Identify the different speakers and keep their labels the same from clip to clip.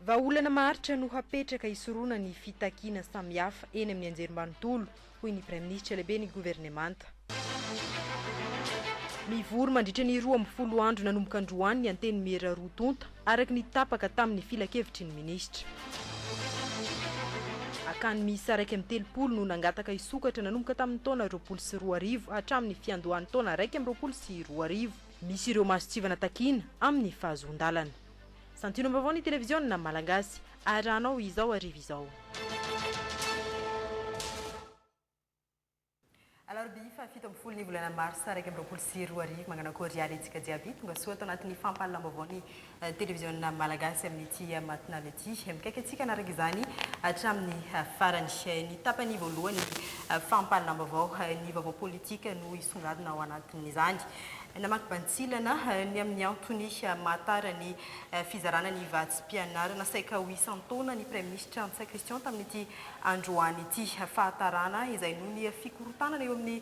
Speaker 1: Vaolana maharitra no hapetraka hisoroana ny fitakiana samihafa eny amin'ny anjerimanontolo hoy ny praiminisitra lehibe ny governemanta. Mivory mandritra ny 12 andro nanomboka androany ny anteny mera rotonta araka ny tapaka tamin'ny filakevitry ny minisitra. Akany miisa 1.30 no nangataka hisokatra nanomboka tamin'ny taona 2020 hatramin'ny fiandohan'ny taona 2022. Misy ireo masotsivana takiana amin'ny fahazon-dalana. Santino mbavao ny televiziona malagasy aranao izao arivo izao. Alarobia fafito amin'ny folo ny volana marsa 2022 magnano akory alentsika jiaby tonga soa tao anatin'ny fampahalalam-baovao ny televiziona malagasy amin'ity matinale ity mikaiky antsika anaraka izany hatramin'ny farany ny tapany voalohany fampahalalam-baovao ny vaovao politika no isongadina ao anatin'izany. Namakibanitsilana ny amin'ny antony mahatara ny fizarana ny vatsim-pianarana saika ho isan-taona ny praiminisitra Antsa Christian tamin'ity androany ity fahatarana izay noho ny fikorotanana eo amin'ny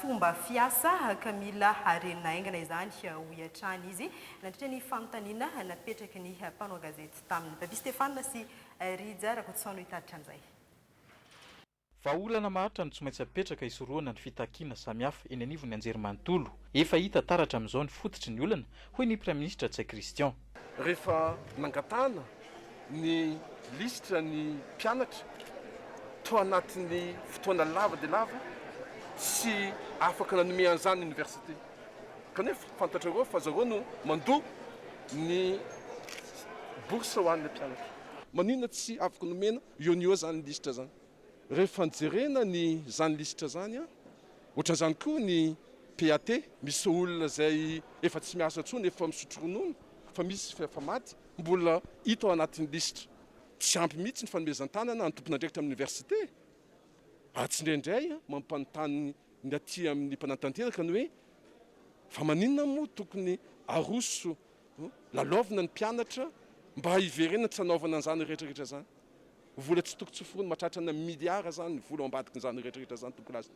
Speaker 1: fomba fiasa ka mila harena aingana izany ho iatrany izy nandritra ny fanontaniana napetraky ny mpanao gazety taminy Baby Stéphane sy Rija Rakotosaino hitaritra an'izay.
Speaker 2: Vaolana maharitra ny tsy maintsy apetraka hisoroana ny fitakiana samihafa eny anivon'ny anjerimanontolo. Efa hita taratra amin'izao ny fototry ny olana hoy ny praiminisitra Antsa Christian.
Speaker 3: Rehefa nangatana ny listra ny mpianatra to anatin'ny fotoana lava dia lava sy afaka nanome an'izany université. Kanefa fantatrareo fa zareo no mandoa ny bourse ho an'ilay mpianatra. Maninona tsy afaka nomena eo zany listra zany. Rehefa nijerena ny zany listra zany ohatran'izany koa ny PAT misy olona zay efa tsy miasa intsony efa misotro ronono fa misy fa maty mbola hita ao anatin'ny listra. Tsy ampy mihitsy ny fanomezan-tanana ny tompon'andraikitra amin'ny université. Tsy indraindray mampanontany ny aty amin'ny mpanantanteraka ny hoe fa maninona moa tokony aroso lalaovina ny mpianatra mba hiverenana tsy hanaovana an'izany rehetrarehetra zany. Vola tsy tokony tsoforoana mahatratra miliara zany ny vola ambadiky izany rehetrarehetra zany tokony azy.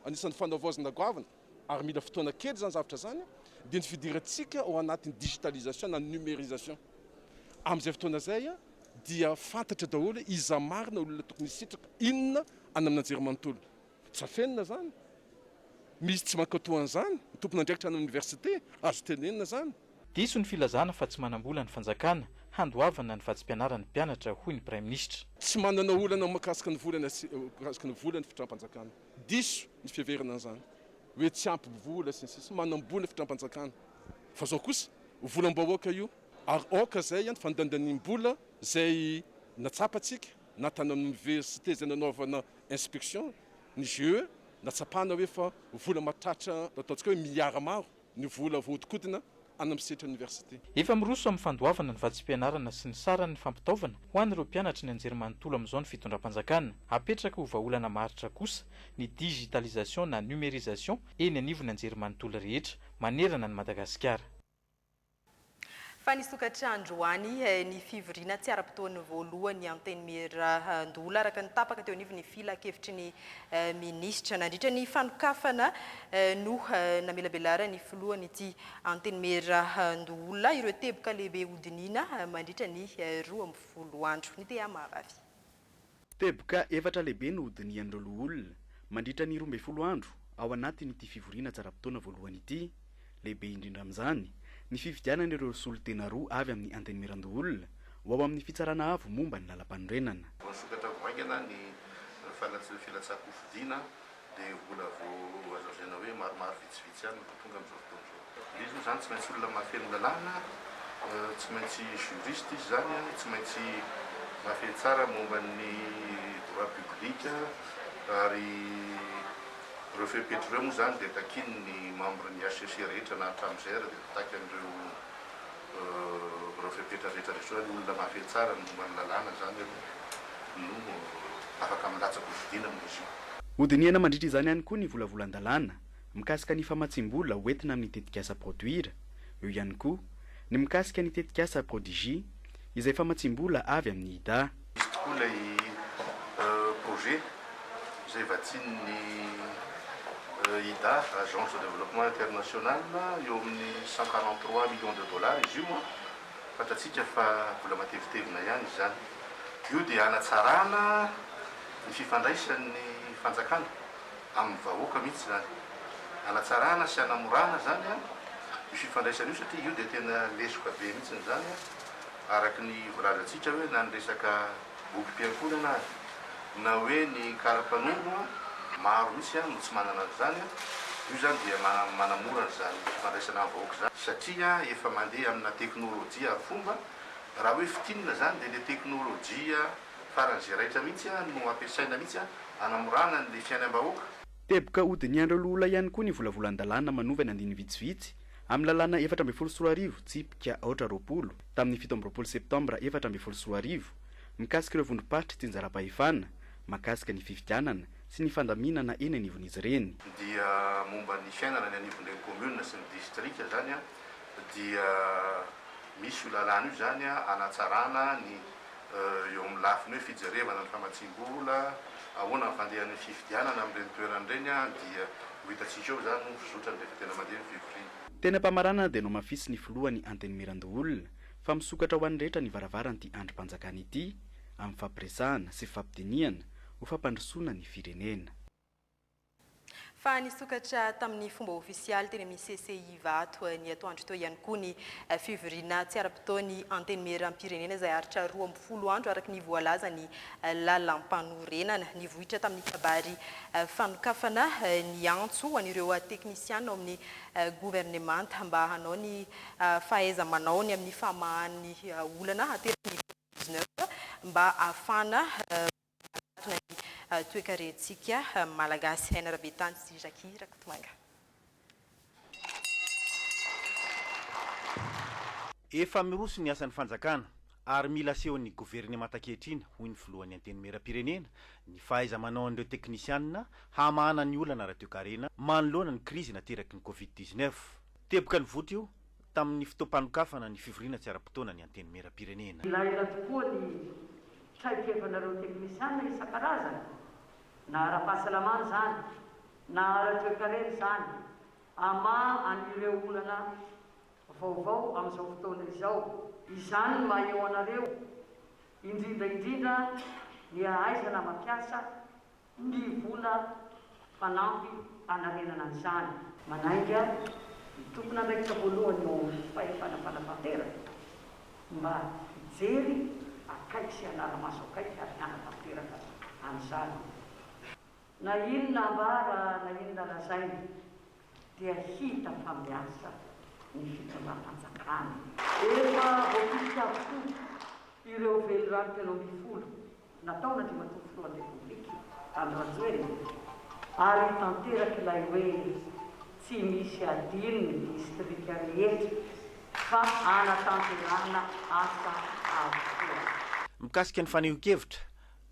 Speaker 3: Anisan'ny fanaovozana goavana ary mila fotoana kely zany zavatra zany dia ny fidirantsika ao anatin'ny digitalisation na numérisation. Amin'izay fotoana zay dia fantatra daholo iza marina olona tokony hisitraka inona any amin'ny anjerimanontolo. Tsy afenina zany. Misy tsy mankatoa an'izany ny tompon'andraikitra any université azo tenenina zany.
Speaker 2: Diso ny filazana fa tsy manambola ny fanjakana handoavana ny vatsim-pianaran'ny mpianatra hoy ny praiminisitra.
Speaker 3: Tsy manana olana makasika ny volany fitram-panjakana. Diso ny fiheverana an'izany. Hoe tsy ampy vola sy manambola ny fitram-panjakana. Fa zao kosa volam-bahoaka io ary aoka zay fandandanimbola zay natsapatsika natana amin'ny université zay nanaovana inspection ny GE natsapana hoe fa vola mahatratra ataontsika hoe miliara maro ny vola vohodikotina any amin'ny setra université.
Speaker 2: Efa miroso amin'ny fandoavana ny vatsim-pianarana sy ny saran'ny fampitaovana ho an'ireo mpianatra ny anjerimanontolo amin'izao ny fitondram-panjakana. Apetraka ho vaolana maharitra kosa ny digitalisation na numérisation eny anivon'ny anjerimanontolo rehetra manerana ny Madagasikara.
Speaker 1: Fa nisokatra androany ny fivoriana tsy ara-potoana voalohany anteny mera ndola araka ny tapaka teo anivon'ny filakevitry ny minisitra nandritra ny fanokafana no namelabelara ny filohan ity anteny mera ndola ireo teboka lehibe hodinina mandritra ny 12 andro ny tea mahavavy.
Speaker 4: Teboka efatra lehibe no hodinian'ireo olona mandritra ny 12 andro ao anatin'ity fivoriana tsy ara-potoana voalohany ity. Lehibe indrindra amin'izany ny fifidianana ireo solitena roa avy amin'ny anteny merandoolona ho ao amin'ny fitsarana avo momba ny lalam-panorenana.
Speaker 5: Sokatra vaingana ny filatsako fidiana dia vola vao azazena hoe maromaro vitsivitsy ihany tonga amin'izao fotoana izao. Izy zany tsy maintsy olona mahafeno lalàna, tsy maintsy juriste izy zany, tsy maintsy mahafeno tsara momba ny droit public ary refet petroreo moa zany dia takiny ny membre ny HCC rehetra na tramizay dia taky an'ireo refet petra rehetra rehetra olona mahafeno tsara momba ny lalàna zany no afaka milatsaka fidiana amin'izy io.
Speaker 4: Hodiniana mandritra izany ihany koa ny volavolan-dalàna mikasika ny famatsim-bola hoentina amin'ny tetikasa produire. Eo ihany koa ny mikasika ny tetikasa prodigie izay famatsim-bola avy amin'ny IDA.
Speaker 5: Misy tokoa ilay projet izay vatsian'ny IDA, Agence de Développement International, eo amin'ny 143 millions de dollars izy io fantatsika fa vola matevitevina ihany izy zany. Io dia hanatsarana ny fifandraisan'ny fanjakana amin'ny vahoaka mihitsy zany. Hanatsarana sy hanamorana zany io fifandraisana io satria io dia tena lesoka be mihitsy zany araky ny vorazantsika hoe na ny resaka bokim-piankonana na hoe ny karapanondro maro mihitsy no tsy manana zany. Io zany dia manamora zany fifandraisana amin'ny vahoaka zany satria efa mandeha amina teknôlôjia fomba. Raha hoe fitinina zany dia le teknôlôjia faran'izay raitra mihitsy no ampiasaina mihitsy hanamorana ny fiainam-bahoaka.
Speaker 4: Teboka odiny Androlola ihany koa ny volavolan-dalàna manovana andiny vitsivitsy amin'ny lalàna 7.4 tsipika 8 tamin'ny 17 septambra 7.4 mikasika ireo vondrom-paritra tsinjara-pahefana makasika ny fifidianana sy ny fandaminana eny anivon'izy ireny.
Speaker 5: Dia momba ny fiainana ny anivon'ireny commune sy ny distrika zany dia misy io lalàna io zany hanatsarana ny eo amin'ny lafiny hoe fijerevana ny famatsim-bola ahoana ny fandehan'ny fifidianana amin'ireny toeran'ireny dia ho hitatsika eo zany no fizotra ny rehefa tena mandeha ny fivoriana.
Speaker 4: Tena mpamarana dia no mafisy ny filohany Antenimirandoholona fa misokatra ho an'ny rehetra ny varavaran'ity androm-panjakana ity amin'ny fampiresahana sy fampidiniana ho fampandrosoana ny firenena.
Speaker 1: Fa nisokatra tamin'ny fomba ofisialy teny amin'ny CCI vato ny atoandro teo ihany koa ny fivoriana tsy ara-potoany antenimiram-pirenena izay haritra 12 andro araka ny voalaza ny lalam-panorenana ny vohitra tamin'ny kabary fanokafana ny antso ho an'ireo teknisiana ao amin'ny gouvernemanta mba hanao ny fahaiza manao ny amin'ny famahan'ny olana hateriny 19 mba afana toekarentsika malagasy hainarabetany sy Jackie Rakotomanga.
Speaker 6: Efa miroso ny asan'ny fanjakana ary mila asehon'ny gouvernemanta ankehitriny hoy ny filohan'ny antenimiram-pirenena ny fahaiza manao an'ireo teknisianina hamahana ny olana raha toekarena manoloana ny krizy nateraky ny Covid-19. Teboka ny voto io tamin'ny fotoam-panokafana ny fivoriana tsy ara-potoana ny antenimiram-pirenena.
Speaker 7: Ilaina tokoa ny traikefanareo teknisianina isan-karazany na ara-pahasalamana zany na ara-toekarena zany ama an'ireo olana vaovao amin'izao fotoana izao. Izany no maha eo anareo indrindra ny ahaizana mampiasa ny vola fanampy anarenana an'izany. Manainga tokony andraikitra voalohany eo fahefana fanapahaterana mba hijery akaiky sy anara-maso akaiky ary hanapahateraka an'izany. Na inona ambara na inona lazainy dia hita fa miasa ny fitondram-panjakana. Efa voakitika avokoa ireo velorano 10 natao nandriamatoa filohan'ny repoblika Androanjoely ary tanteraky ilay hoe tsy misy adino ny distrika rehetra fa anatanterana asa avokoa.
Speaker 6: Mikasika ny faneho-kevitra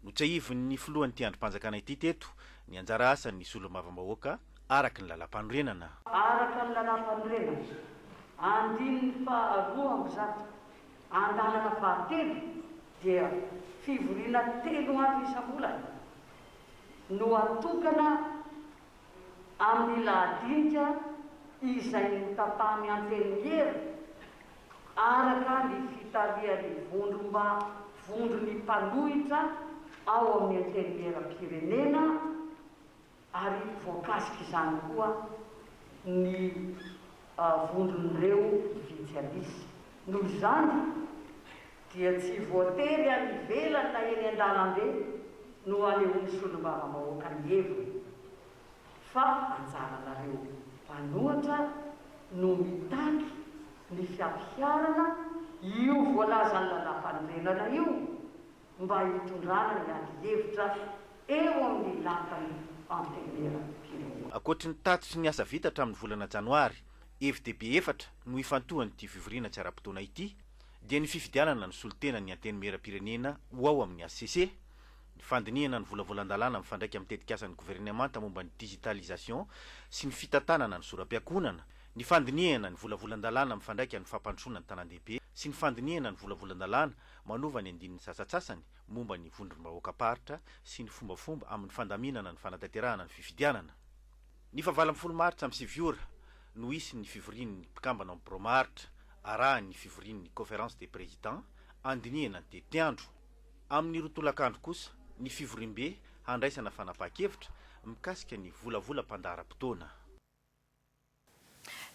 Speaker 6: no tsahivon'ny filohan'ny ty androm-panjakana ity teto ny anjara asan'ny solo-mavambahoaka araky ny lalam-panorenana.
Speaker 7: Araka ny lalam-panorenana andininy faharoa andalana fahatelo dia fivoriana 3 andro isam-bolana no atokana amin'ny lahadinika izay notapahany antenimiera araka ny fitarian'ny vondron'ny mpanohitra ao amin'ny antenimiera-pirenena ary voakasika izany koa ny vondron'ireo vitsy-alisy. Noho izany dia tsy voatery any ivelany na eny an-dalambe no anehoany solo-mavambahoaka ny heviny fa anjaranareo mpanohatra no mitaky ny fiampiarana io voalazany lalam-panorenana io mba hitondrana ny adi-hevitra eo amin'ny lakany antenimiera-pirenena.
Speaker 6: Akoatry ny tatitry ny asa vita hatramin'ny volana janoary FDB 4 no ifantohan'ity fivoriana tsy ara-potoana ity dia ny fifidianana ny solotena ny antenimiera-pirenena ho ao amin'ny ACC, ny fandiniana ny volavolan-dalàna mifandraiky amin'ny tetikasan'ny gouvernemanta momba ny digitalisation sy ny fitantanana ny soram-piakonana, ny fandiniana ny volavolan-dalàna mifandraiky amin'ny fampandrosoana ny tanan-dehibe sy ny fandiniana ny volavolan-dalàna manova ny andinin'ny sasatsasany momba ny vondrom-bahoaka-paritra sy ny fombafomba amin'ny fandaminana ny fanatanterahana ny fifidianana. Ny fahavalo 10 martsa amin'ny 7 no isy ny fivorian'ny mpikambana amin'ny Promaritra arahany fivorian'ny conférence des présidents andinihana de tiandro amin'ny rotolakandro kosa ny fivorim-be handraisana fanapahan-kevitra mikasika ny volavolam-pandaharam-potoana.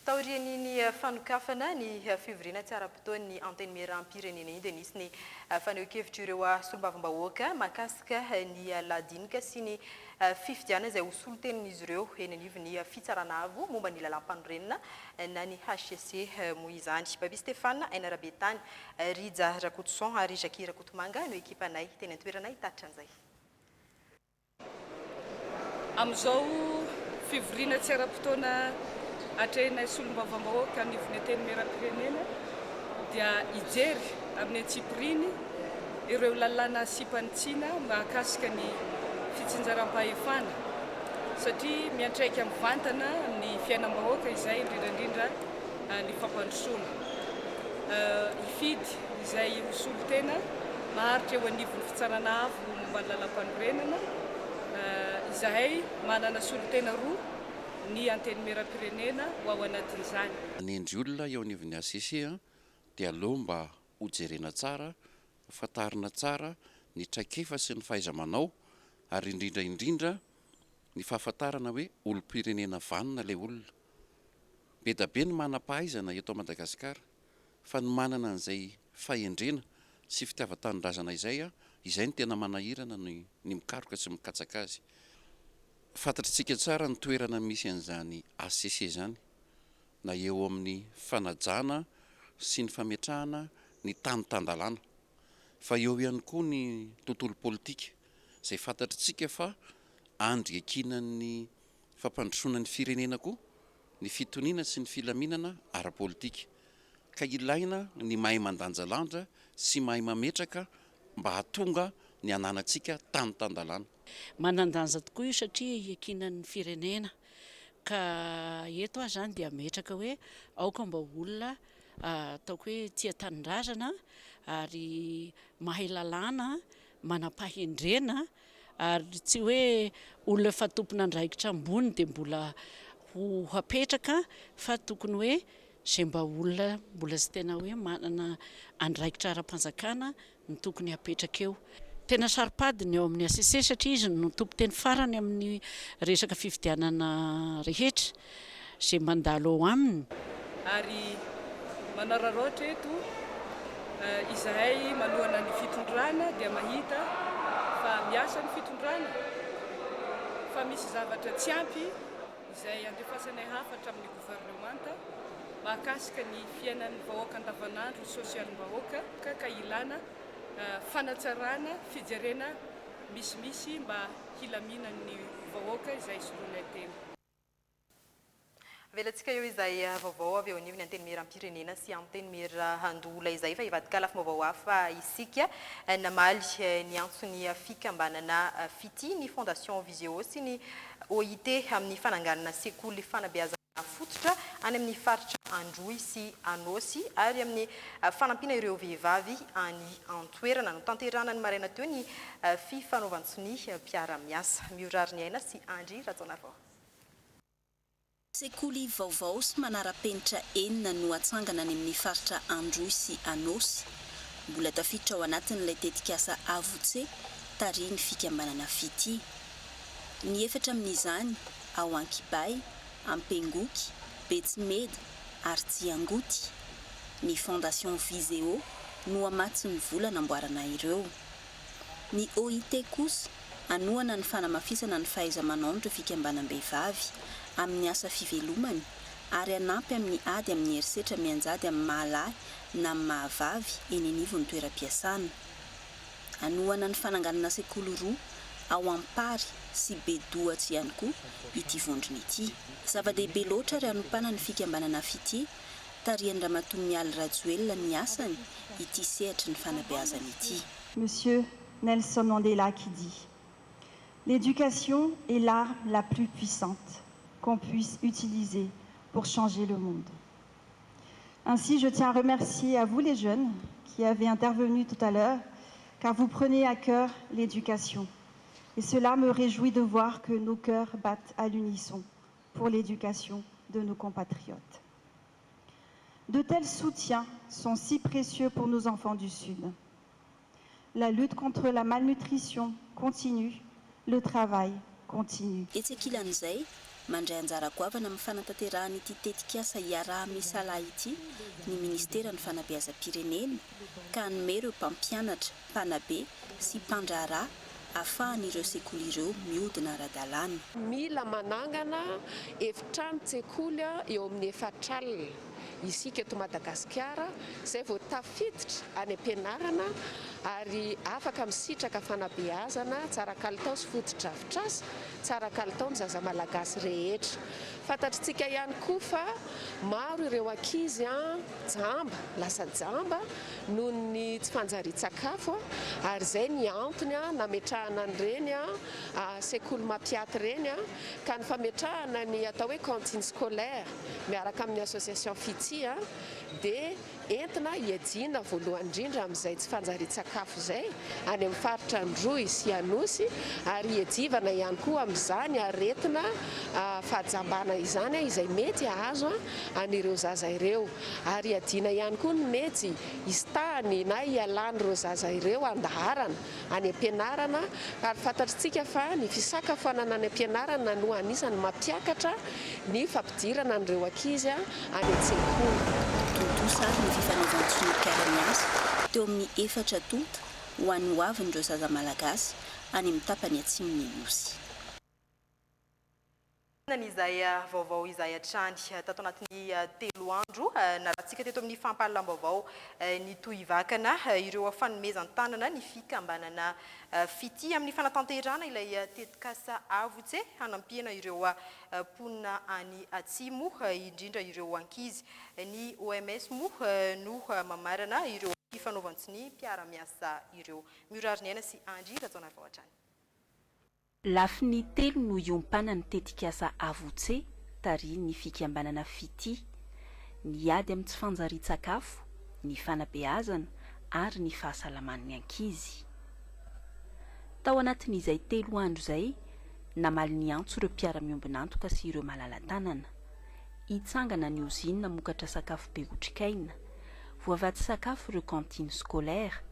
Speaker 1: Taorian'ny fanokafana ny fivoriana tsy ara-potoan'ny anteny miram-pirenena iny dia nisy ny faneho-kevitra ireo solombavambahoaka mahakasika ny ladinika sy ny fifidiana izay ho solotenin'izy ireo eny anivon'ny fitsarana avo momba ny lalam-panorenana na ny HCC moa izany. Baby Stéphane Aina Rabetany, Rija Rakotson ary Jackie Rakotomanga no ekipanay teny an-toerana hitatitra an'izay.
Speaker 8: Amin'izao fivoriana tsy ara-potoana atrehina solombavambahoaka anivon'ny teny miram-pirenena dia ijery amin'ny antsipiriny ireo lalàna sipanitsina mahakasika ny fitsinjaram-pahefana satria miantraika mivantana amin'ny fiainam-bahoaka izay indrindrandrindra ny fampandrosoana. Ifidy izay hosolotena maharitra eo anivon'ny fitsarana avo momba ny lalam-panorenana, izahay manana solotena roa ny anteny miram-pirenena ho ao anatin'izany.
Speaker 9: Ny endry olona eo anivon'ny ACC dia aleo mba hojerena tsara, fantarina tsara ny traikefa sy ny fahaiza-manao ary indrindra ny fahafantarana hoe olom-pirenena vanina ilay olona. Be da be ny manam-pahaizana eto Madagasikara fa ny manana an'izay fahendrena sy fitiavan-tanindrazana izay no tena manahirana ny mikaroka sy mikatsaka azy. Fantatritsika tsara ny toerana misy an'izany ACC zany na eo amin'ny fanajana sy ny fametrahana ny tany-tandalàna fa eo ihany koa ny tontolo politika izay fantatritsika fa andry ekinan'ny fampandrosoana ny firenena koa ny fitoniana sy ny filaminana ara-politika ka ilaina ny mahay mandanjalanja sy mahay mametraka mba hahatonga ny ananantsika tany-tandalàna.
Speaker 10: Manandanja tokoa io satria ekinan'ny firenena ka eto zany dia metraka hoe aoka mba olona ataoko hoe tia tanindrazana ary mahay lalàna, manam-pahendrena ary tsy hoe olona fa tompona andraikitra ambony dia mbola ho hapetraka fa tokony hoe zay mba olona mbola sy tena hoe manana andraikitra ara-panjakana ny tokony hapetraka eo. Tena saropadiny eo amin'ny ACC satria izy no tompo teny farany amin'ny resaka fifidianana rehetra zay mandalo ao aminy.
Speaker 8: Ary manararoatra eto izahay malohana ny fitondrana dia mahita fa miasa ny fitondrana fa misy zavatra tsy ampy izay andefasanay hafatra amin'ny gouvernemanta mahakasika ny fiainan'ny vahoaka andavanandro sosialim-bahoaka ka ilana fanatsarana fijerena misimisy mba hilaminan'ny vahoaka izay soloinay teny.
Speaker 1: Velantsika eo izay vaovao avy eo anivony anteny miram-pirenena sy anteny miran-dola izay fa hivadika lafy vaovao hafa isika namaly ny antsony fikambanana FITI ny Fondation Visio sy ny OIT amin'ny fananganana sekoly fanabeazana fototra any amin'ny faritra Androy sy Anosy ary amin'ny fanampiana ireo vehivavy any antoerana no tanterana ny maraina teo ny fifanaovantsony mpiara-miasa. Miorary aina sy Andry Ratsonavao.
Speaker 11: Sekoly vaovao sy manara-penitra enina no atsangana any amin'ny faritra Androy sy Anosy. Mbola tafiditra ao anatin'ilay tetikasa AVC tarihin'ny fikambanana FITI. Ny efatra amin'izany ao Ankibay, Ampengoky, Betsimedy ary Tsiangoty. Ny Fondation Visio no amatsy ny vola namboarana ireo. Ny OIT kosa anoana ny fanamafisana ny fahaiza-manao ny fikambanam-behivavy amin'ny asa fivelomany ary anampy amin'ny ady amin'ny herisetra mianjady amin'ny mahalahy na amin'ny mahavavy eny anivon'ny toeram-piasana. Anoana ny fananganana sekoly roa ao Ampary sy Bedoatsy ihany koa ity vondrona ity. Zava-dehibe loatra ary anompana ny fikambanana FITI tarihan'ny Ramatoa Mialy Rajoelina ny asany ity sehatra ny fanabeazana ity.
Speaker 12: Monsieur Nelson Mandela qui dit: l'éducation est l'arme la plus puissante qu'on puisse utiliser pour changer le monde. Ainsi, je tiens à remercier à vous les jeunes qui avez intervenu tout à l'heure, car vous prenez à cœur l'éducation. Et cela me réjouit de voir que nos cœurs battent à l'unisson pour l'éducation de nos compatriotes. De tels soutiens sont si précieux pour nos enfants du Sud. La lutte contre la malnutrition continue, le travail continue.
Speaker 11: Etsekilan'izay mandray anjara goavana amin'ny fanatanterahana ity tetikasa iaraha misalahy ity ny ministera ny fanabeazam-pirenena ka hanome ireo mpampianatra, mpanabe sy mpandraharaha ahafahan'ireo sekoly ireo mihodina ara-dalàna.
Speaker 13: Mila manangana efitrano tsekoly eo amin'ny 4 alina isika eto Madagasikara izay vao tafiditra any am-pianarana ary afaka misitraka fanabeazana tsara kalitao sy foto-drafitrasa tsara kalitao ny zaza malagasy rehetra. Fantatritsika ihany koa fa maro ireo ankizy jamba lasa jamba noho ny tsy fanjarian-tsakafo ary izay ny antony nametrahana an'ireny sekoly mampiaty ireny ka ny fametrahana ny atao hoe cantine scolaire miaraka amin'ny association Fity dia entina hiajiana voalohany indrindra amin'izay tsy fanjarian-tsakafo izay any amin'ny faritra Androy sy Anosy ary hiajivana ihany koa amin'izany aretina fahajambana izany izay mety ahazo an'ireo zaza ireo ary hiadiana ihany koa ny mety histahany na hialan'ireo zaza ireo andaharana any am-pianarana ary fantatritsika fa ny fisakafoanana any am-pianarana no anisany mampiakatra ny fampidirana an'ireo ankizy any an-tsekoly.
Speaker 11: Totosa ny fifanaozan-tsonokara-miasa teo amin'ny 4 tonta ho an'ny hoavin'ireo zaza malagasy any amin'ny tapany atsimon'ny Anosy.
Speaker 1: Izay vaovao izay hatrany tato anatin'ny 3 andro narahantsika teto amin'ny fampahalalam-baovao ny tohivakana ireo fanomezan-tanana ny fikambanana Fity amin'ny fanatanterahana ilay tetikasa avotsy hanampiana ireo ponina any atsimo indrindra ireo ankizy. Ny OMS moa no mamarana ireo fifanaovantsy ny mpiara-miasa ireo. Miorary ny sy Andry Ratsona Vahoatrany.
Speaker 14: Lafiny 3 no iompana ny tetikasa avotsy tary ny fikambanana Fity, ny ady amin'ny tsy fanjarian-tsakafo, ny fanabeazana ary ny fahasalaman'ny ankizy. Tao anatin'izay 3 andro izay namaly ny antso ireo mpiara-miombonantoka sy ireo malala-tanana. Hitsangana ny usine namokatra sakafo be otrikaina, voavaty sakafo ireo cantine scolaire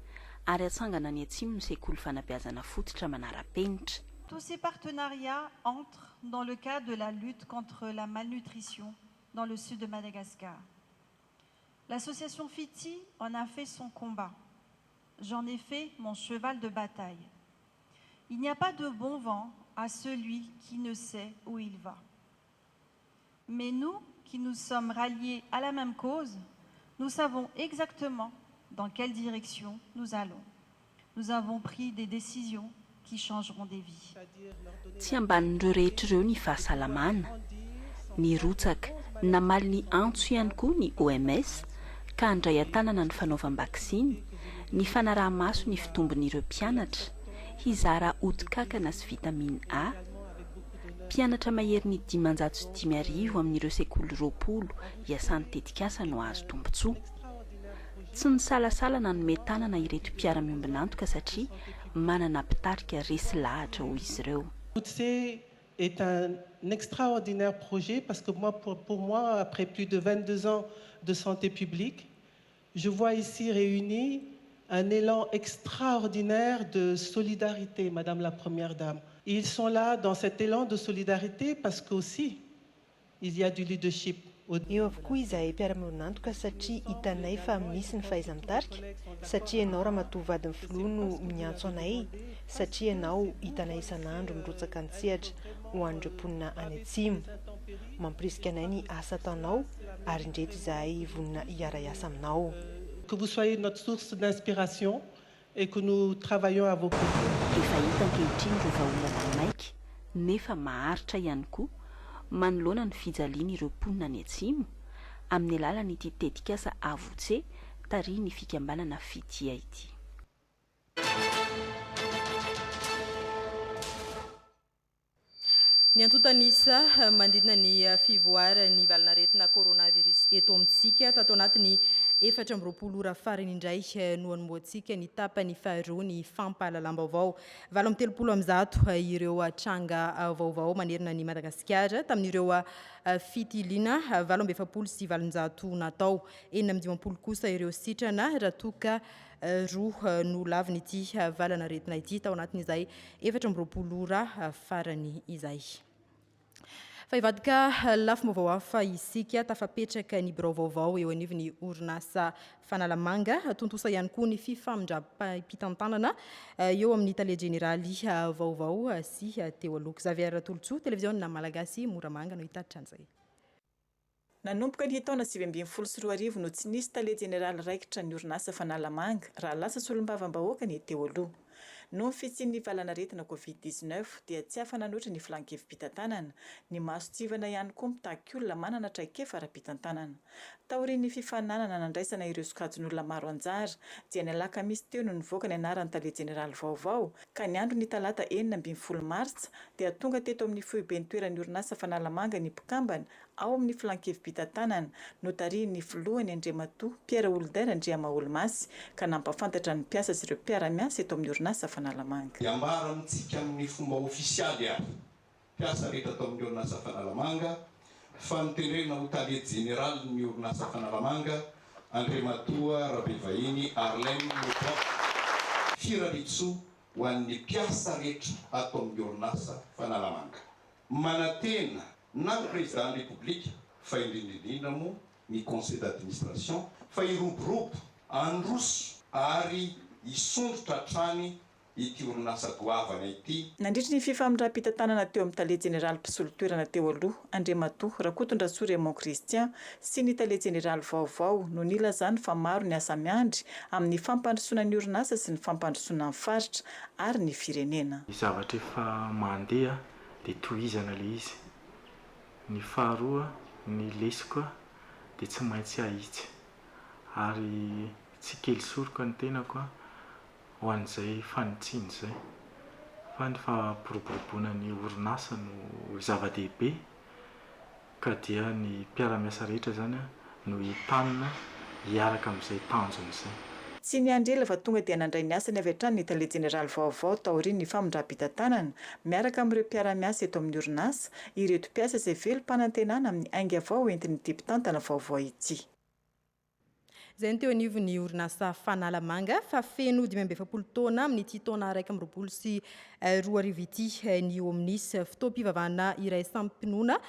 Speaker 14: ary hatsangana ny atsimo ny sekoly fanabeazana fototra manara-penitra.
Speaker 12: Tous ces partenariats entrent dans le cadre de la lutte contre la malnutrition dans le sud de Madagascar. L'association Fity en a fait son combat. J'en ai fait mon cheval de bataille. Il n'y a pas de bon vent à celui qui ne sait où il va. Mais nous, qui nous sommes ralliés à la même cause, nous savons exactement dans quelle direction nous allons. Nous avons pris des décisions qui changeront des vies.
Speaker 14: Tsy ambanin'ireo rehetra ireo ny fahasalamana, ny rotsaka namaly ny antso ihany koa ny OMS ka handray an-tanana ny fanaovam-baksiny, ny fanaraha-maso ny fitombon'ireo mpianatra, hizara odi-kankana sy vitamine A, mpianatra mahery ny 505 amin'ireo sekoly 20 hiasany tetikasa no azo tombotsoa. Tsy ny salasalana no metanana ireto mpiara-miombonantoka satria manana pitarika resy lahatra ho izy ireo.
Speaker 15: C'est un extraordinaire projet parce que pour moi, après plus de 22 ans de santé publique, je vois ici réuni un élan extraordinaire de solidarité, Madame la Première Dame. Ils sont là dans cet élan de solidarité parce qu'aussi, il y a du leadership.
Speaker 16: Eo avokoa izahay mpiara-miombonantoka satria hitanay fa misy ny fahaiza-mitarika, satria ianao ramatoa vadin'ny filoha no miantso anay, satria ianao hitanay isan'andro mirotsaka ny sehatra ho an'ireo mponina any atsimo. Mampirisika anay ny asa ataonao ary indreto izahay vonina hiara-iasa aminao.
Speaker 15: Que vous soyez notre source d'inspiration et que nous travaillons à vos côtés.
Speaker 14: Efa hita ankehitriny ireo vahaolana maika nefa maharitra ihany koa manoloana ny fijaliana ireo mponina any atsimo amin'ny alalan'ity tetikasa avotsy tary ny fikambanana Fity ity.
Speaker 1: Ny antontanisa manodidina ny fivoara ny valanaretina coronavirus eto amintsika tato anatin'ny 4 ora farany indray no anomboantsika ny tapany faharoa ny fampahalalam-baovao 730 ireo tranga vaovao manerina ny Madagasikara tamin'ireo fitiliana 27 sy 700 natao 9 kosa ireo sitrana raha toka roa no laviny ity valanaretina ity tao anatin'izay 4 ora farany izay. Fa ivadika lafim-baovao hafa isika tafapetraka ny birao vaovao eo anivon'ny orinasa Fanalamanga tontosa ihany koa ny fifamindram-pitantanana eo amin'ny Tale Generaly vaovao sy teo aloha. Xavier Tolotso, televiziona malagasy Moramanga no hitatitra an'izay.
Speaker 17: Nanomboka ny taona 2012 no tsy nisy Tale Generaly raikitra ny orinasa Fanalamanga raha lasa solombavam-bahoaka ny teo aloha. Noho ny fisian'ny valanaretina Covid-19 dia tsy afananoatra ny filankevim-pitantanana, ny masotsivana ihany koa mitaky olona manana traikefa ara-pitantanana. Taorian'ny fifaninanana nandraisana ireo sokajin'olona maro anjara dia ny alakamisy teo no nivoaka ny anaran'ny Tale Generaly vaovao ka ny andro ny talata 9 Martsa dia tonga teto amin'ny foiben'ny toeran'ny orinasa Fanalamanga ny mpikambana ao amin'ny filankevim-pitantanana notarian'ny filohany Andriamatoa Pierre Holder Andriamaolomasy ka nampafantatra ny mpiasa sy ireo mpiara-miasa eto amin'ny orinasa Fanalamanga.
Speaker 18: Ambara amintsika amin'ny fomba ofisialy ary mpiasa rehetra atao amin'ny orinasa Fanalamanga fa nitenrena ho Tale Generaly ny orinasa Fanalamanga Andriamatoa Rabevahiny Arlène Moba firaritso ho an'ny mpiasa rehetra atao amin'ny orinasa Fanalamanga. Manatena na le président de la République fa indrindra moa ny conseil d'administration fa iroborobo androso ary isondrotra hatrany ity orinasa goavana ity.
Speaker 17: Nandritra ny fifamindram-pitantanana teo amin'ny Tale Generaly mpisolo toerana teo aloha Andriamatoa Rakotondrasoa Raymond Christian sy ny Tale Generaly vaovao no nilazany fa maro ny asa miandry amin'ny fampandrosoana ny orinasa sy ny fampandrosoana ny faritra ary ny firenena.
Speaker 19: Ny zavatra efa mandeha dia tohizana le izy. Ny faharoa ny lesiko dia tsy maintsy ahitsy ary tsy kely soroka ny tenako ho an'izay fanitsiany izay fa ny fampiroboroboana ny orinasa no zava-dehibe ka dia ny mpiara-miasa rehetra zany no hitanina hiaraka amin'izay tanjona izay.
Speaker 17: Tsy ny andrela fa tonga dia nandray ny asany avy hatrany ny Tale Generaly vaovao taorian'ny famindram-pitantanana miaraka amin'ireo mpiara-miasa eto amin'ny orinasa ireto mpiasa izay velom-panantenana amin'ny ainga avao entin'ny tipitantana vaovao ity.
Speaker 1: Zay ny teo anivon'ny orinasa Fanalamanga fa feno 27 taona amin'ny ity taona 2012 sy 2020 ity ny omnisy fotoam-pivavahana iray sampinoana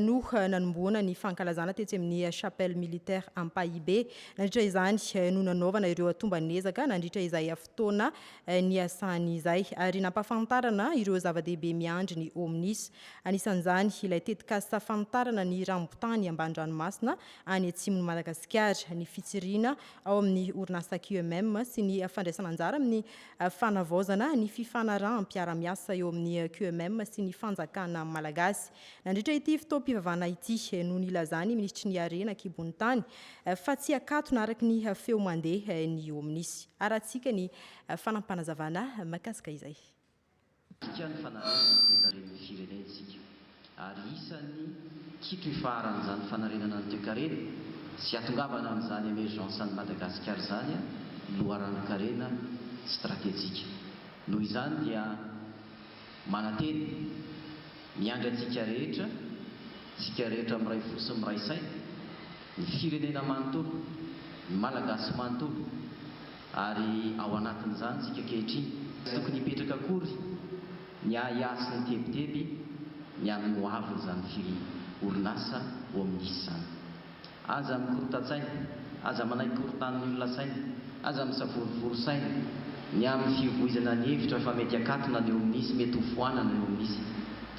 Speaker 1: no nanomboana ny fankalazana tetsy amin'ny chapelle militaire Ampahibe. Nandritra izany no nanaovana ireo tombanezaka nandritra izay fotoana ny asany izay ary nampafantarana ireo zava-dehibe miandry ny omnisy. Anisan'izany ilay tetikasa fantarana ny rambotany ambany-dranomasina any atsimon'ny Madagasikara ny fitsirina ao amin'ny orinasa QMM sy ny fandraisana anjara amin'ny fanavaozana ny fifanarahana mpiara-miasa eo amin'ny QMM sy ny fanjakana malagasy. Nandritra ity fotoam-pivavahana ity no nilazany ministry ny Arena Kibontany fa tsy akatona araka ny feo mandeha ny omnisy. Aratsika ny fanampanazavana makasika izay.
Speaker 20: Tiany fanarenana toekaren'ny firenentsika ary isan'ny kitro ifaharan'izany fanarenana ny toekarena sy atongavana amin'izany emergence any Madagasikara zany loharano-karena stratégique. Noho izany dia manantena miandry antsika rehetra miray fo sy miray saina ny firenena manontolo ny malagasy manontolo ary ao anatin'izany tsika kehitriny tokony hipetraka akory ny ahiasy ny tebiteby ny amin'ny hoaviny zany orinasa ho amin'isy zany. Aza mikorotan-tsaina, aza manaiky korotan'ny olona saina, aza misavorovoro-saina ny amin'ny fivoizana ny hevitra fa mety akatona ny omnisy, mety ho foanana ny omnisy.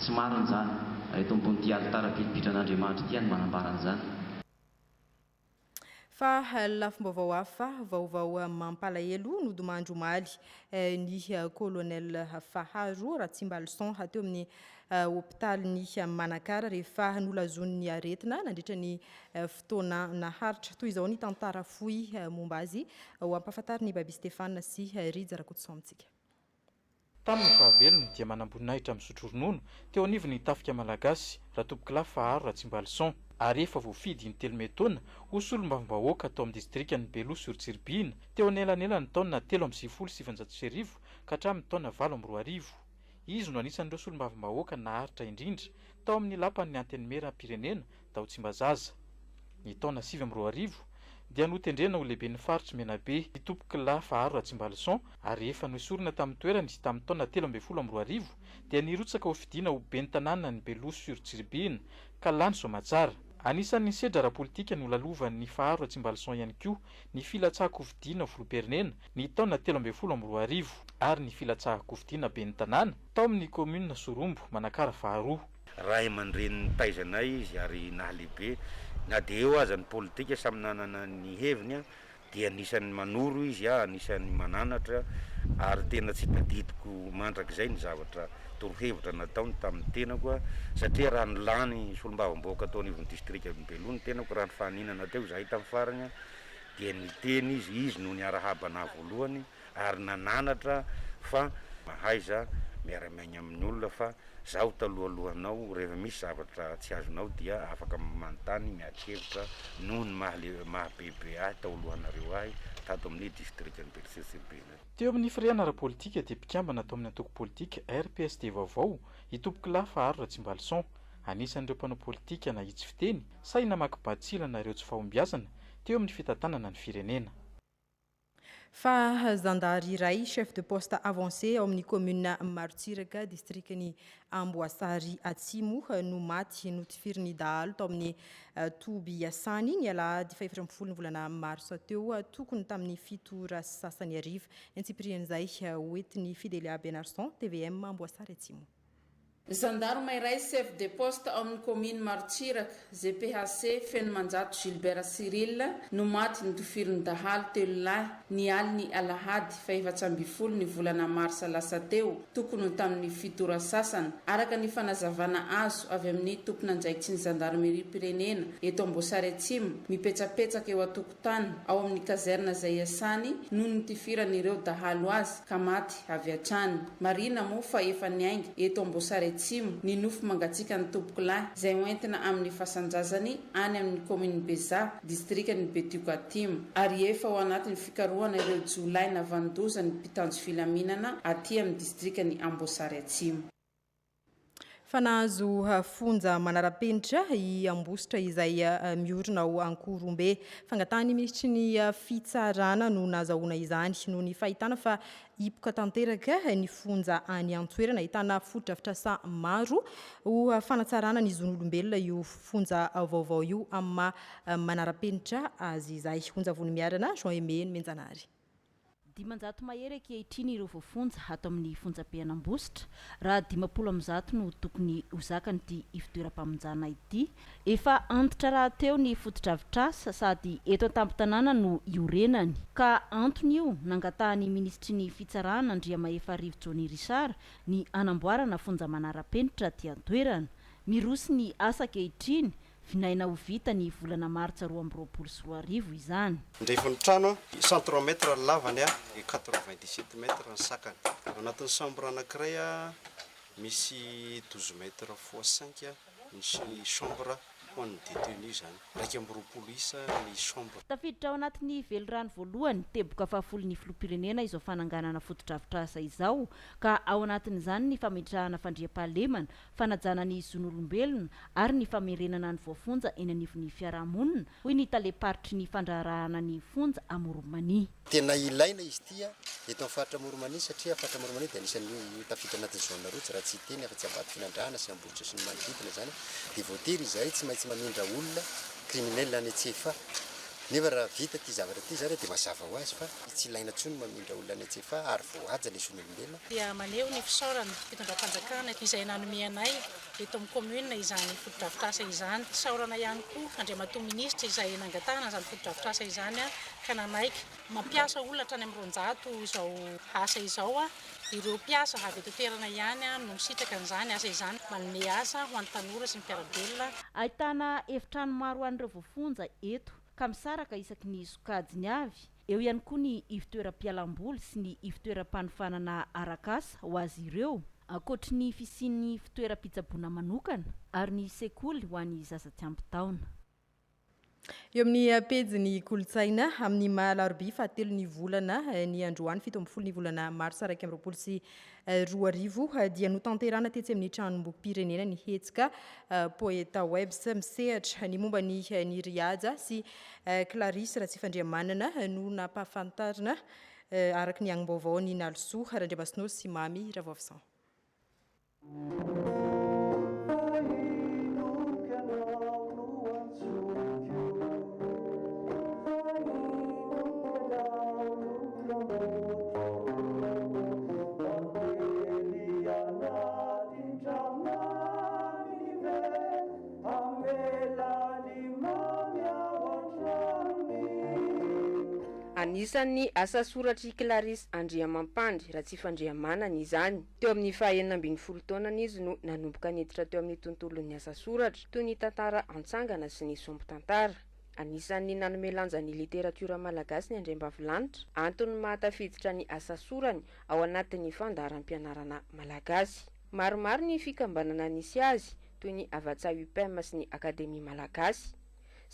Speaker 20: Tsy marin'izany, reto ambony ty alitara pilipitran'Andriamanitra ty any manambaran'izany.
Speaker 1: Fa lafim-baovao hafa vaovao mampalahelo nodomandro omaly ny colonel Faharo Ratsimbalson teo amin'ny hôpitaly Manakara rehefa nolazon'ny aretina nandritra ny fotoana naharitra. Toy izao ny tantara fohy momba azy ho ampahafantariny Baby Stéphane sy Ridy Rakotosamitsika.
Speaker 2: tamin'ny fahavelony dia manamboninahitra misotro ronono teo anivony tafika malagasy raha tompokila faharo Ratsimbalson ary efa voafidy in-telo taona ho solombavambahoaka atao amin'ny distrikany Beloha-sur-Tsirbina teo anelanelany taona 3,770 ka hatramin'ny taona 4,200. Izy no anisan'ireo solombavambahoaka naharitra indrindra tao amin'ny lapan'ny antenimera-pirenena tao Tsimbazaza. Ny taona 7,200 dia notendrena ho lehibe ny faritry Menabe ny tompokila faharo Ratsimbalson ary efa noesorina tamin'ny toerany tamin'ny taona 13,200 dia nirotsaka ho fidiana ho ben'ny tanàna ny Beloha-sur-Tsirbina ka lany Soamatsara. Anisan'ny sedra ara-politika no lalovan'ny faharo Ratsimbalson ihany koa ny filatsahako ho fidiana volom-pirenena ny taona 13,200 ary ny filatsahako ho fidiana ben'ny tanàna tao amin'ny commune Sorombo Manakara faharoa.
Speaker 21: Raha aman-dren'ny taizanay izy ary nahalehibe na dia eo aza ny politika samy nanana ny heviny dia anisan'ny manoro izy anisan'ny mananatra ary tena tsy tadidiko mandrakizay ny zavatra torohevitra nataony tamin'ny tenako satria raha ny lany solombavambahoaka tao anivon'ny distrika Beloha ny tenako raha ny fahaninana teo zahay tamin'ny farany dia niteny izy no niarahaba voalohany ary nananatra fa mahaiza miara-miaigna amin'ny olona fa zaho talohalohanao rehefa misy zavatra tsy azonao dia afaka manontany miatrevitra noho ny mahabebe ahy tao alohanareo ahy tato amin'ny distrikany Beloha-sur-Tsirbina.
Speaker 2: Teo amin'ny firiana ara-politika dia mpikambana tao amin'ny antoko politika RPSD vaovao itompokila faharo Ratsimbalson. Anisan'ireo mpanao politika na hitsy fiteny say namaky-batsilana ireo tsy fahombiazana teo amin'ny fitantanana ny firenena.
Speaker 1: Fa zandary iray chef de poste avancé ao amin'ny commune Marotsiraka distrikany Amboasary Atsimo no maty notifiriny dahalo tao amin'ny Toby Asany ny alahady 2 volana Marsa teo tokony tamin'ny 7 sasany ariva. Entsiprian'izay hoentiny Fidelia Benarson TVM Amboasary Atsimo.
Speaker 22: Gendarme iray chef de poste ao amin'ny commune Marotsiraka GPHC feno manjato Gilbert Cyril no maty notifiriny dahalo telo lahy ny aliny alahady 2 ny volana Marsa lasa teo tokony tamin'ny 7 sasany araka ny fanazavana azo avy amin'ny tompon'andraikitry ny gendarmerie pirenena eto Amboasary Atsimo mipetsapetsaka eo an-tokotany ao amin'ny kazerna zay Asany no notifiran'ireo dahalo azy ka maty avy hatrany. Marina moa fa efa niainga eto Amboasary Atsimo ny nofo mangatsika ny tompokilahy izay hoentina amin'ny fasanjazany any amin'ny commune Beza distrikany Betioka Atimo ary efa ao anatin'ny fikarohana ireo jolay na vandoza ny mpitanjo filaminana aty amin'ny distrikany Amboasary Atsimo.
Speaker 1: Fanazo fonja manara-penitra i ambositra izay miorina ao Ankorombe. Fangatany ministry ny fitsarana no nazahoana izany no ny fahitana fa hipoka tanteraka ny fonja any an-toerana ahitana foto-drafitrasa maro ho fanatsarana ny zon'olombelona io fonja vaovao io amin'ny manara-penitra azy izay. Honjavony miarana Jean Aimé Menjanary.
Speaker 23: Dimanjato mahery ankehitriny ireo voafonja ato amin'ny fonjam-pianam-bositra raha 50 no tokony hozakany ity ivotoeram-pamonjana ity. Efa antitra raha teo ny foto-drafitrasa sady eto an-tampon-tanàna no iorenany ka antony io nangatahany ministry ny fitsarana Andriamaefarivo Johnny Richard ny anamboarana fonja manara-penitra aty an-toerana. Mirosy ny asa ankehitriny finaina ho vita ny volana Martsa 2024 izany.
Speaker 24: Ndrefo ny trano 103 metres lavany 97 metres ny sakany. Anatin'ny chambre anankiray misy 12 metres x 5 misy chambre ho an'ny détenu zany. 220 isa ny chambre.
Speaker 23: Tafiditra ao anatin'ny velorano voalohany teboka fahafolon'ny filoham-pirenena izao fananganana foto-drafitrasa izao ka ao anatin'izany ny fametrahana fandriam-pahalemana, fanajana ny zon'olombelona ary ny famerenana ny voafonja eny anivon'ny fiarahamonina hoy ny taleparitry ny fandraharahana ny fonja Amoromania.
Speaker 24: Tena ilaina izy ity eto amin'ny faritra Amoromania satria faritra Amoromania dia anisan'ny tafiditra anatin'ny zona rotsy raha tsy teny afa tsy abaty finandrahana sy ambositra sy ny manodidina zany dia voatery izahay tsy maintsy mamindra olona criminel any antsefa nefa raha vita ty zavatra ty zany dia mazava ho azy fa tsy ilaina tsony mamindra olona any antsefa ary voahaja le zon'olombelona.
Speaker 25: Dia maneho ny fisaorana fitondram-panjakana izay nanomeanay eto amin'ny commune izany foto-drafitrasa izany. Fisaorana ihany koa Andriamatoa ministra izay nangatahana izany foto-drafitrasa izany ka nanaiky mampiasa olona hatrany amin'ny 200 izao asa izao ireo mpiasa avy eto toerana ihany no misitraka an'izany asa izany manome asa ho an'ny tanora sy ny mpiara-belona.
Speaker 23: Ahitana efitrano maro an'ireo voafonja eto ka misaraka isaky ny sokajiny avy eo ihany koa ny ivitoeram-pialam-boly sy ny ivitoeram-panofanana arakasa ho azy ireo ankoatry ny fisian'ny fitoeram-pitsaboana manokana ary ny sekoly ho an'ny zaza tsy ampy taona.
Speaker 1: Eo amin'ny pejy kolotsaina amin'ny Mahalaroby fahatelo ny volana ny androany 17 ny volana mars 2024 dia notanterana tetsy amin'ny tranombokim-pirenena ny hetsika poeta Webs misehatra ny momba ny riaja sy Clarisse Ratsifandriamanana no nampahafantarina araky ny agnim-baovao ny Nalso Randriamasinao sy Mamy Ravoafisan.
Speaker 3: Anisan'ny asa soratry Clarisse Andriamampandry Ratsifandriamanana izany. Teo amin'ny fahaenina ambin'ny folo taonany izy no nanomboka niditra teo amin'ny tontolon'ny asa soratra toy ny tantara antsangana sy ny sombin-tantara. Anisan'ny nanome lanja ny literatiora malagasy ny Andriambavilanitra antony mahatafiditra ny asa sorany ao anatin'ny fandaharam-pianarana malagasy. Maromaro ny fikambanana nisy azy toy ny Avatsa UPM sy ny Akademia Malagasy.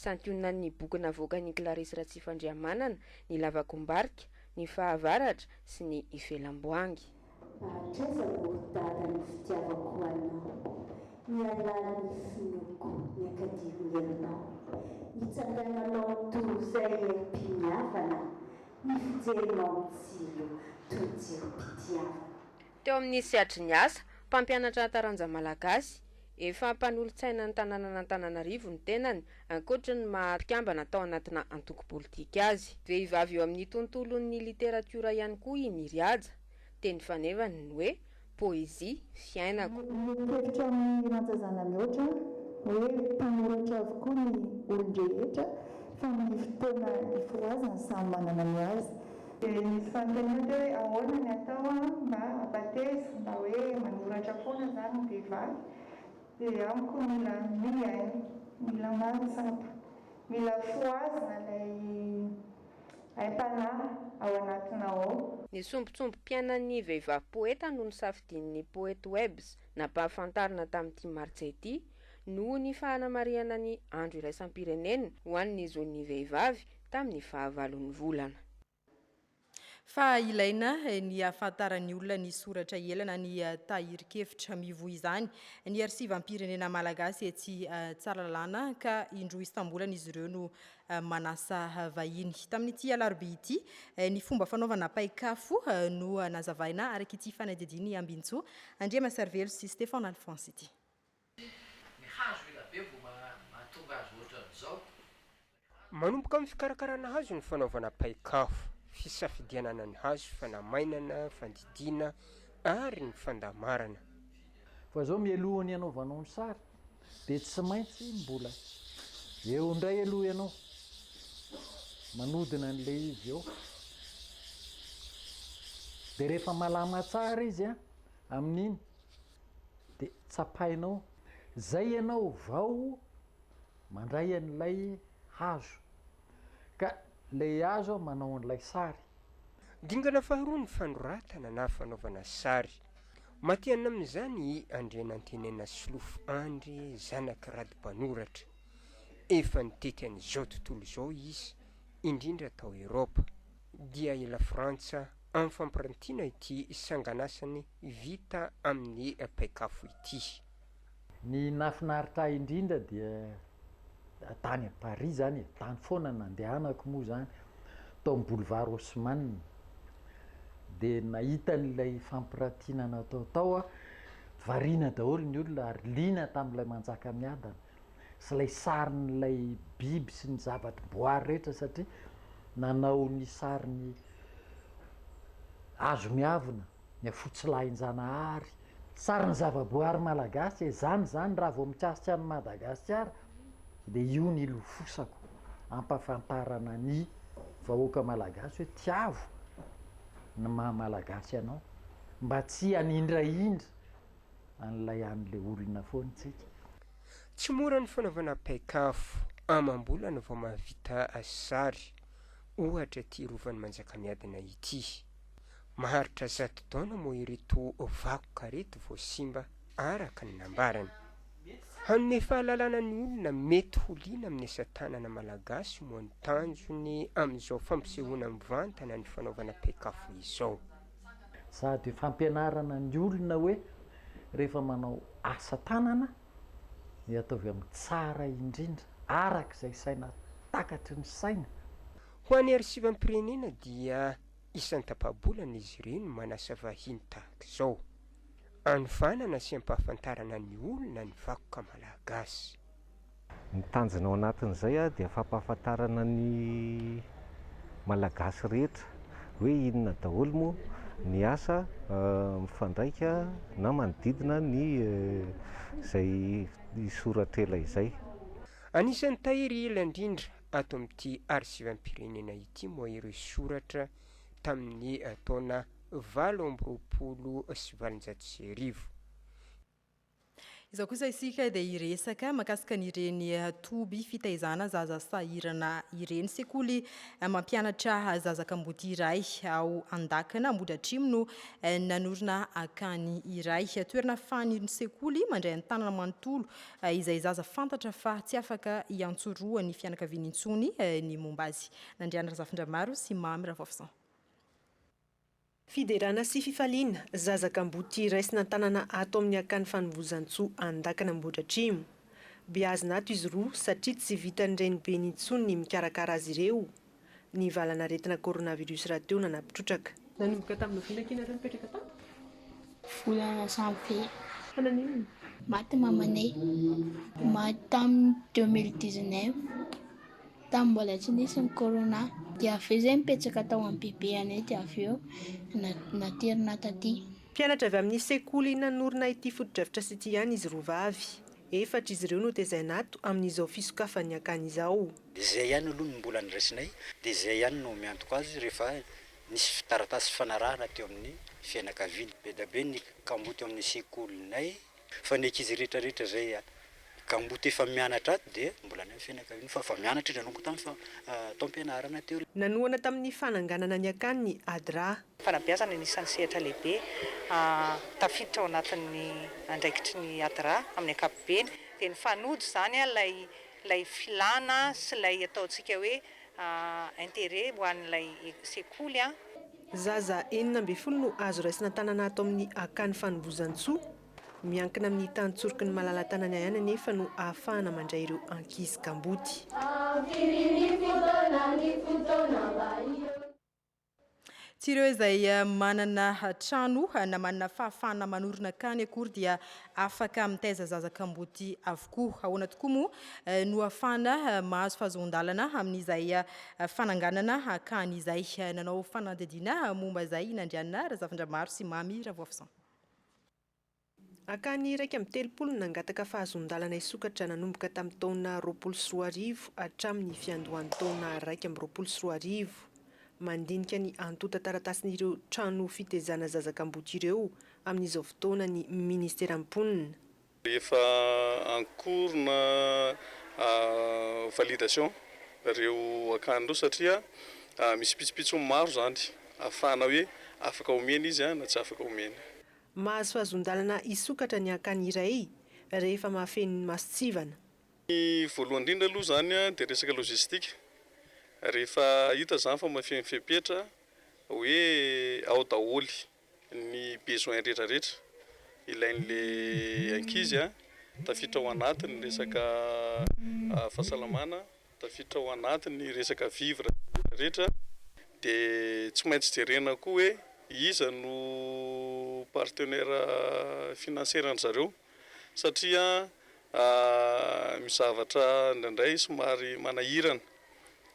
Speaker 3: Santionana ny boky navoakan'ny Clarisse Ratsifandriamanana ny Lavakombarika, ny Fahavaratra sy ny Ivelamboangy.
Speaker 4: Dada ny fitiavako anao, ny alalany finoko, ny akadimy herinao, hitsangananao torozay mpiniavana, ny fijerinao mitsilo, tojirom-pitiavana.
Speaker 3: Teo amin'ny sehatry ny asa, mpampianatra taranja malagasy, efa mpanolo-tsaina ny tanànan'Antananarivo ny tenany ankoatra ny mahatikambana tao anatina antoko politika azy. Vehivavy eo amin'ny tontolon'ny literatiora ihany koa iny riaja, teny fanevany ny hoe poezia fiainako.
Speaker 4: Mihevitra amin'ny rantsazana mihoatra hoe mpanoratra avokoa ny olon-drehetra fa ny fotoana ifoazany samy manana ny azy. Nisy fanontaniana teo hoe ahoana ny atao mba abateza mba hoe manoratra foana zany ny vehivavy. Dia amiko mila miaina, mila mantsapa, mila foazina ilay aim-panahy ao anatiny ao.
Speaker 3: Ny sombintsombim-piainan'ny vehivavy poeta no nisafidin'ny poeta Webs nampahafantarina tamin'ity martsa ity noho ny fahanamariana ny andro iraisam-pirenena ho an'ny zon'ny vehivavy tamin'ny fahavalon'ny volana.
Speaker 1: Fa ilaina ny ahafantaran'ny olona ny soratra elana ny tahirikevitra mivoy izany ny arsivam-pirenena malagasy etsy Tsaralalàna ka indroa Istanbul izy ireo no manasa vahiny. Tamin'ity alarobia ity ny fomba fanaovana paikafo no nazavaina araky ity fanadidiny Ambintsoa Andriama Servelo sy Stéphane Alphonse ity.
Speaker 5: Manomboka amin'ny fikarakarana hazo ny fanaovana paikafo, fisafidianana ny hazo, fanamainana, fandidiana ary ny fandamarana.
Speaker 6: Fa zao mielohan'ny anaovanao ny sary dia tsy maintsy mbola eo indray aloha ianao manodina an'ilay izy eo. Dia rehefa malama tsara izy amin'iny dia tsapainao. Zay ianao vao mandray an'ilay hazo ka ilay hazo manao an'ilay sary.
Speaker 5: Dingana faharoa ny fanoratana na fanaovana sary. Matiana amin'izany Andrianantenena Silofo Andry zanaky radi-panoratra. Efa nitety an'izao tontolo izao izy indrindra tao Eropa dia ila Frantsa amin'ny fampirantiana ity sanganasany vita amin'ny paikafo ity.
Speaker 6: Ny nafinaritra indrindra dia tany a Paris zany, tany foana nandehanako moa zany tao amin'ny boulevard Haussmann. Dia nahita n'ilay fampirantiana natao tao variana daholo ny olona ary liana tamin'ilay manjaka miadana sy ilay sarin'ilay biby sy ny zavatra boary rehetra satria nanao ny sariny hazo miavona ny afotsilahin-janahary sariny zavaboary malagasy zany raha vao mikasika ny Madagasikara dia io ny lofosako ampahafantarana ny vahoaka malagasy hoe tiavo ny maha-malagasy ianao mba tsy hanindraindra an'ilay an'ilay olona foantsika.
Speaker 5: Tsy mora ny fanaovana paikafo amam-bola no vao mahavita sary. ohatra ty rovan'ny Manjakamiadana ity. Maharitra 100 taona moa ireto vakoka reto vao simba araka ny nambarany. Hanome fahalalana ny olona mety holiana amin'ny asa-tanana malagasy moa ny tanjony amin'izao fampisehoana mivantana ny fanaovana paikafo izao.
Speaker 6: Sady fampianarana ny olona hoe rehefa manao asa tanana ny ataovy amin'ny tsara indrindra arak'izay saina takatry ny saina.
Speaker 5: Ho an'ny arsivam-pirenena dia isan'ny tapabolana izy ireny manasa vahiny tahaka izao, anofanana sy ampahafantarana ny olona ny vakoka malagasy.
Speaker 7: Ny tanjona ao anatin'izay dia fampahafantarana ny malagasy rehetra hoe inona daholo moa ny asa mifandraika na manodidina ny izay soratrela izay.
Speaker 5: Anisan'ny tahiry ela indrindra ato amin'ity arsivam-pirenena ity moa ireo soratra tamin'ny taona 1920.
Speaker 1: Izao kosa isika dia iresaka makasika n'ireny toby fitaizana zaza sahirana ireny. Sekoly mampianatra zazakamboty iray ao Andakana Ambohidratrimo no nanorina akany iray. Toerana faniriny sekoly mandray an-tanana manontolo izay zaza fantatra fa tsy afaka iantsoroa ny fianakaviany intsony ny momba azy. Nandriana Razafindramaro sy Mamy Ravafsan.
Speaker 16: Fiderana sy fifaliana zazakamboty raisina tanana ato amin'ny akany fanovozantsoa Andakana Ambohidratrimo. Beazina ato izy roa satria tsy vitan'ireny be nintsony ny mikarakara azy ireo. Ny valana aretina coronavirus rahateo nanapitrotraka.
Speaker 8: Nanomboka tamin'ny volana kina ireo mipetraka tato?
Speaker 9: Volana janvier. Fanan'inona? Maty mamanay. Maty tamin'ny 2019. Tamin'ny mbola tsy nisy ny corona. Dia avy eo zay mipetraka tao amin'ny bebe anay dia avy eo naterina taty.
Speaker 16: Mpianatra avy amin'ny sekoly nanorina ity foto-drafitra sy ity ihany izy roa vavy. Efatra izy ireo no tezaina ato amin'izao fisokafan'ny akany izao.
Speaker 10: Izay ihany aloha no mbola niraisinay dia izay ihany no miantoko azy rehefa nisy fitaratasy fanarahana teo amin'ny fianakaviany. Be da be ny kamboty amin'ny sekolinay fa ny ankizy rehetrarehetra zay kamboty efa mianatra ato dia mbola ny fianakaviany fa mianatra nanomboka tamin'ny taom-pianarana teo.
Speaker 16: Nanoana tamin'ny fananganana ny akany ny Adra.
Speaker 13: Fanabeazana anisan'ny sehatra lehibe tafiditra ao anatin'ny andraikitry ny Adra amin'ny ankapobeny dia ny fanojo zany ilay filana sy ilay ataontsika hoe intérêt ho an'ilay sekoly.
Speaker 16: Zaza 12 no azo raisina tanana ato amin'ny akany fanovozantsoa. Miankina amin'ny tantsorok'ny malala-tanana ihany anefa no ahafahana mandray ireo ankizy kamboty.
Speaker 1: Tsy ireo izay manana trano na manana fahafahana manorina akany akory dia afaka mitaiza zazakamboty avokoa. Ahoana tokoa moa no ahafahana mahazo fahazon-dalana amin'izay fananganana akany izay. Nanao fanadihadiana momba izay Nandriana Razafindramaro sy Mamy Ravafsan.
Speaker 16: Akany 130 nangataka fahazon-dalana isokatra nanomboka tamin'ny taona 2020 hatramin'ny fiandohan'ny taona 2020. Mandinika ny antota taratasin'ireo trano fitaizana zazakamboty ireo amin'izao fotoana ny ministera amponina.
Speaker 26: Efa ankorona validation ireo akanireo satria misy pitsopitso maro zany ahafahana hoe afaka omena izy na tsy afaka omena.
Speaker 16: Mahazo fahazon-dalana isokatra ny akany iray rehefa mahafeny masitsivana.
Speaker 26: Ny voalohany indrindra aloha zany dia resaka logistika. Rehefa hita zany fa mahafeny fepetra hoe ao daholy ny besoin rehetrarehetra ilain'le ankizy tafiditra ao anatiny resaka fahasalamana, tafiditra ao anatiny resaka vivre rehetra dia tsy maintsy jerena koa hoe iza no partenaire financier zareo satria mizavatra indraindray somary manahirana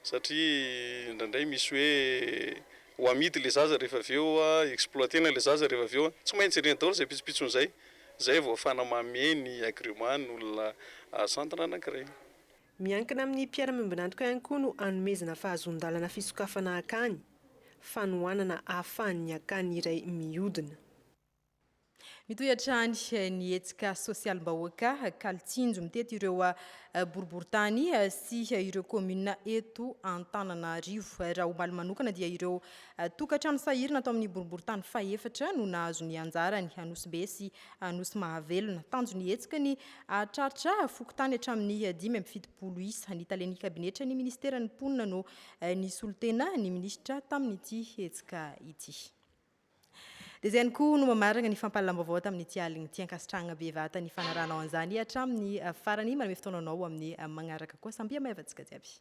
Speaker 26: satria indraindray misy hoe ho amidy le zaza rehefa aveo exploitena le zaza rehefa aveo tsy maintsy jerena daholo zay pitsopitsony zay vao afahana mameny agrément ny olona centre anankiray.
Speaker 16: Miankina amin'ny mpiara-miombinantoka ihany koa no anomezana fahazon-dalana fisokafana akany fanohanana ahafahan'ny akany iray mihodina.
Speaker 1: mitohatrany ny hetsika sosialim-bahoaka Kalitsinjo mitety ireo boriboritany sy ireo commune eto Antananarivo. Raha omaly manokana dia ireo tokantrano sahirina atao amin'ny boriboritany fahefatra no nahazo ny anjarany Anosy sy Anosy Mahavelona. Tanjo ny hetsika ny tratra fokotany hatramin'ny 570 isa. Nitalainy kabinetra ny ministeran'ny mponina no nisolo-tena ny ministra tamin'ity hetsika ity. Dia izay ihany koa no mamarana ny fampahalalam-baovao tamin'ity aligny ity ankasitrahana bevata ny fanaranao an'izany hatramin'ny farany manome fotoananao amin'ny magnaraka koa. Sambia mahevantsika jiaby.